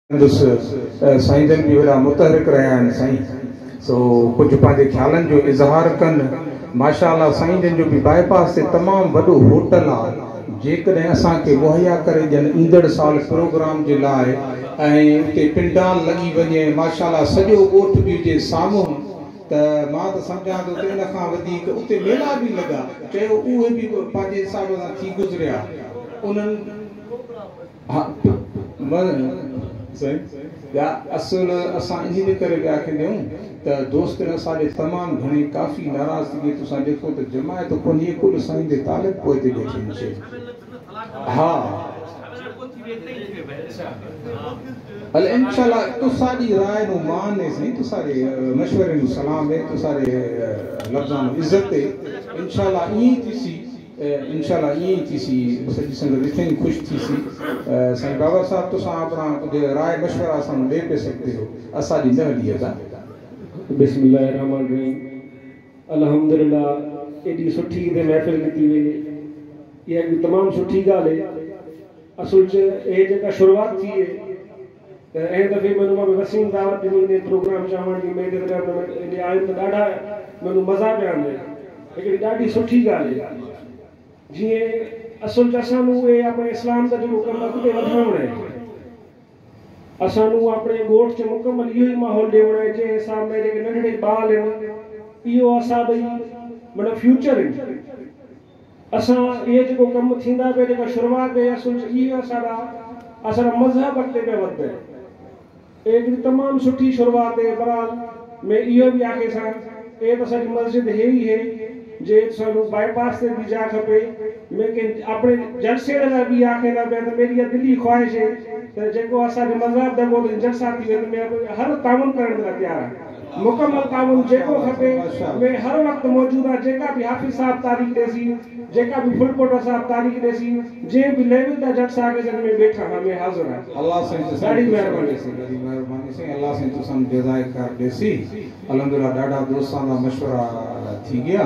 साईं जन भी वॾा मुतहरिक रहिया आहिनि साईं। सो कुझु पंहिंजे ख़्यालनि जो इज़हार कनि। माशाअल्लाह साईं जन जो भी बाईपास से तमामु वॾो होटल आहे, जेकॾहिं असांखे मुहैया करे ॾियनि ईंदड़ साल प्रोग्राम जे लाइ, ऐं उते पिंडाल लॻी वञे, माशाअल्लाह सॼो ॻोठ बि हुजे साम्हूं, त मां त सम्झां थो त इन खां वधीक उते मेला बि लॻा, चयो उहे बि पंहिंजे हिसाब सां थी गुज़रिया उन्हनि। या असुल असां इन करे पिया कयूं त दोस्त असांजे तमामु घणी काफ़ी नाराज़ थी गई। तुसां ॾिठो त जमायत कोन्हे, कुल साईं जे तालिब पोइ ते ॾेखिन शइ। हा हल इंशाअल्लाह तुसांजी राय नो मान है साईं, तुसारे मशवरे नो सलाम है, तुसारे लफ्ज़ां नो इज़्ज़त है। इंशाअल्लाह ईअं थीसी, इंशाअल्लाह ईअं थीसी, सॼी संगत इथे ख़ुशि थीसी। साईं बाबा साहब तुसां अपना राय मशवरा असां ॾेई पे सघंदे हो, असांजी न हली था। बिस्मिल्लाहिर्रहमानिर्रहीम। अल्हम्दुलिल्लाह एडी सुठी हिते महफ़िल निकती वे, इहा भी तमाम सुठी ॻाल्हि है। असुल च ए जेका शुरुआत थी है त ए दफ़े मैनू मां वसीम दावत ॾिनी ने प्रोग्राम चावण जी मेरे एॾे आहिनि त ॾाढा मैनू मज़ा पिया आहिनि। हिकिड़ी ॾाढी सुठी ॻाल्हि है। जीअं असुल च असां उहे अपने इस्लाम का जो कम अॻिते वधाइणो है, असां अपने ॻोठ च मुकम्मल इहो ई माहौल ॾियणो है जंहिं हिसाब में जेके नंढड़े ॿार आहिनि, इहो असां भई माना फ्यूचर आहिनि। असां इहे जेको कमु थींदा पिया, जेका शुरूआत है असुल इहो असांजा मज़हब अॻिते पिया वधे। हिकिड़ी तमामु सुठी शुरूआत है। बहरहाल में इहो भी आखे सां ए त असांजी मस्जिद है ही है, जे सानू बाईपास से भी जा खपे। लेकिन अपने जलसे लाइ भी आखेंदा पिया त मेरी दिली ख्वाहिश है त जेको असांजे मज़हब दगो जलसा थी वेंदो, मैं हर ताउन करण लाइ तैयार आहियां। मुकम्मल ताउन जेको खपे मैं हर वक्त मौजूद आहे। जेका भी हाफिज़ साहब तारीख़ देसी, जेका भी फुलपोटा साहब तारीख़ देसी, जे भी लेवल ता जलसा के जन में बैठा हां, मैं हाजिर हां। अल्लाह से ॾाढी महिरबानी ॾाढी महिरबानी से अल्लाह से तुसां जज़ाए ख़ैर देसी। अल्हम्दुलिल्लाह ॾाढा दोस्तां दा मशवरा थी गया।